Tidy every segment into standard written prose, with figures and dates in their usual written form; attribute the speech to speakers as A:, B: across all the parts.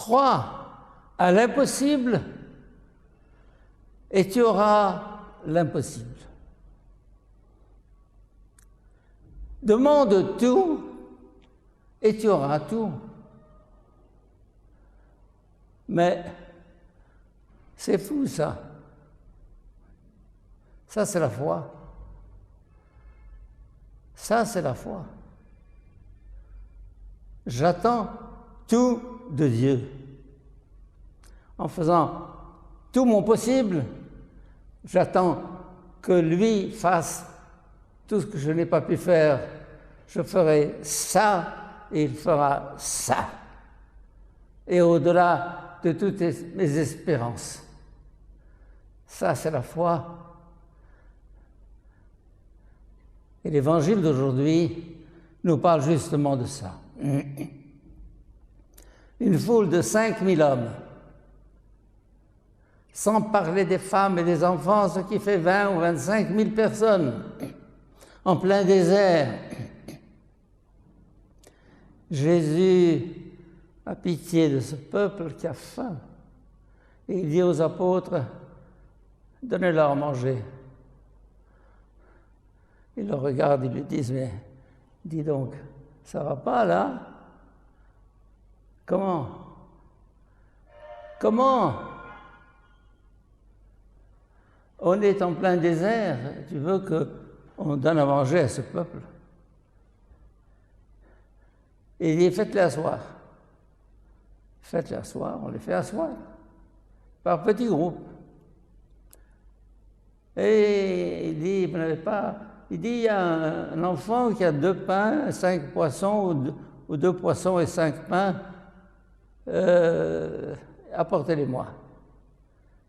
A: Crois à l'impossible et tu auras l'impossible. Demande tout et tu auras tout. Mais c'est fou ça. Ça c'est la foi. Ça c'est la foi. J'attends tout de Dieu. En faisant tout mon possible, j'attends que lui fasse tout ce que je n'ai pas pu faire. Je ferai ça et il fera ça. Et au-delà de toutes mes espérances. Ça, c'est la foi. Et l'évangile d'aujourd'hui nous parle justement de ça. Une foule de 5000 hommes, sans parler des femmes et des enfants, ce qui fait 20 ou 25 000 personnes, en plein désert. Jésus a pitié de ce peuple qui a faim. Et il dit aux apôtres, donnez-leur à manger. Ils le regardent, ils lui disent, mais dis donc, ça va pas là? Comment? On est en plein désert, tu veux qu'on donne à manger à ce peuple? Et il dit, faites-les asseoir. Faites-les asseoir, on les fait asseoir, par petits groupes. Et il dit, vous n'avez pas... Il dit, il y a un enfant qui a 2 pains, 5 poissons, ou 2 poissons et 5 pains, apportez-les-moi.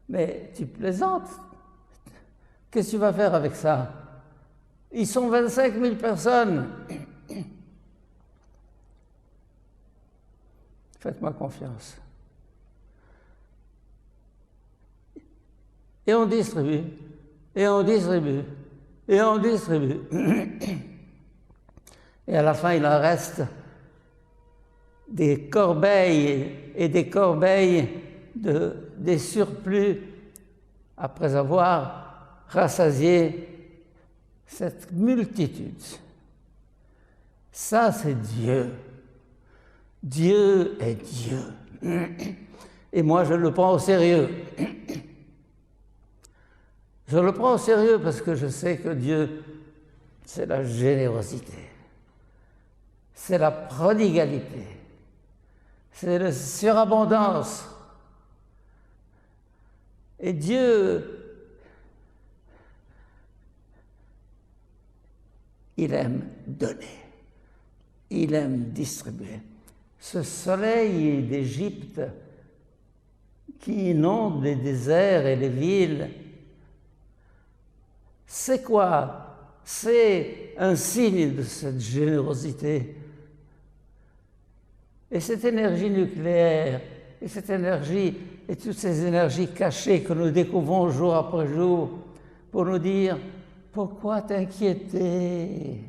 A: Mais tu plaisantes. Qu'est-ce que tu vas faire avec ça? Ils sont 25 000 personnes. Faites-moi confiance. Et on distribue, et on distribue, et on distribue. Et à la fin, il en reste des corbeilles et des corbeilles des surplus après avoir rassasié cette multitude. Ça, c'est Dieu. Dieu est Dieu. Et moi, je le prends au sérieux. Je le prends au sérieux parce que je sais que Dieu, c'est la générosité, c'est la prodigalité, c'est la surabondance. Et Dieu, il aime donner, il aime distribuer. Ce soleil d'Égypte qui inonde les déserts et les villes, c'est quoi? C'est un signe de cette générosité. Et cette énergie nucléaire, et cette énergie, et toutes ces énergies cachées que nous découvrons jour après jour, pour nous dire, pourquoi t'inquiéter?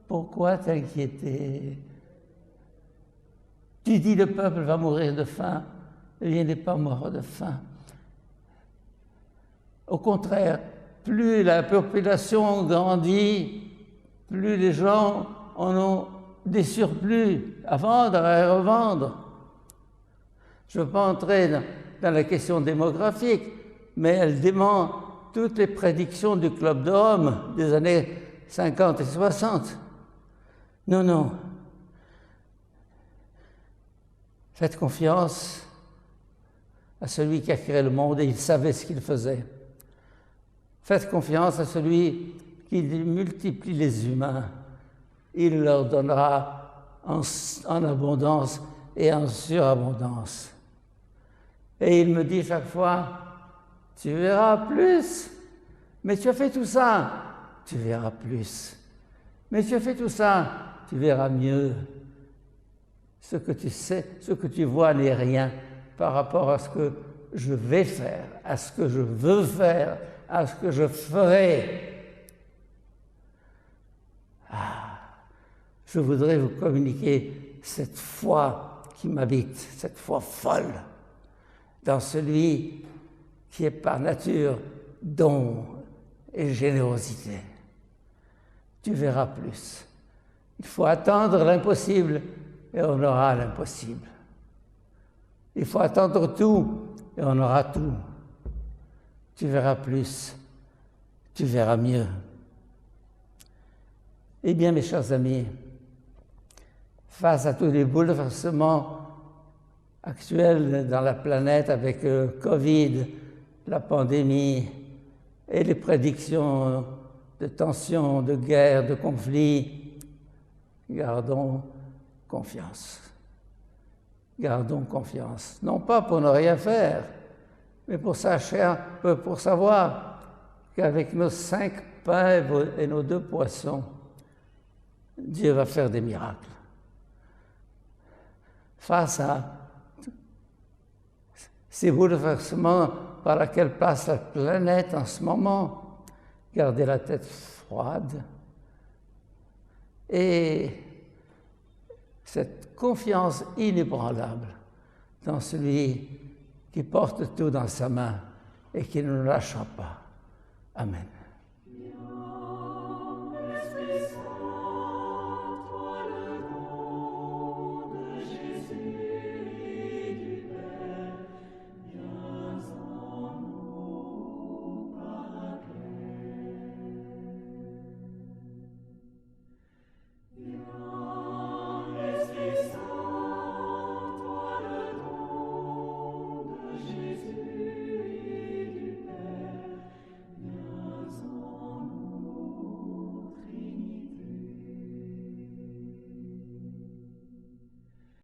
A: Pourquoi t'inquiéter? Tu dis le peuple va mourir de faim, il n'est pas mort de faim. Au contraire, plus la population grandit, plus les gens en ont des surplus à vendre et à revendre. Je ne veux pas entrer dans la question démographique, mais elle dément toutes les prédictions du Club de Rome des années 50 et 60. Non, non. Faites confiance à celui qui a créé le monde et il savait ce qu'il faisait. Faites confiance à celui qui multiplie les humains. Il leur donnera en abondance et en surabondance. Et il me dit chaque fois, tu verras plus. Mais tu as fait tout ça, tu verras plus. Mais tu as fait tout ça, tu verras mieux. Ce que tu sais, ce que tu vois n'est rien par rapport à ce que je vais faire, à ce que je veux faire, à ce que je ferai. Je voudrais vous communiquer cette foi qui m'habite, cette foi folle, dans celui qui est par nature don et générosité. Tu verras plus. Il faut attendre l'impossible et on aura l'impossible. Il faut attendre tout et on aura tout. Tu verras plus, tu verras mieux. Eh bien, mes chers amis, face à tous les bouleversements actuels dans la planète avec le Covid, la pandémie et les prédictions de tensions, de guerres, de conflits, gardons confiance. Gardons confiance. Non pas pour ne rien faire, mais pour savoir qu'avec nos 5 pains et nos 2 poissons, Dieu va faire des miracles. Face à ces bouleversements par lesquels passe la planète en ce moment, gardez la tête froide et cette confiance inébranlable dans celui qui porte tout dans sa main et qui ne nous lâchera pas. Amen.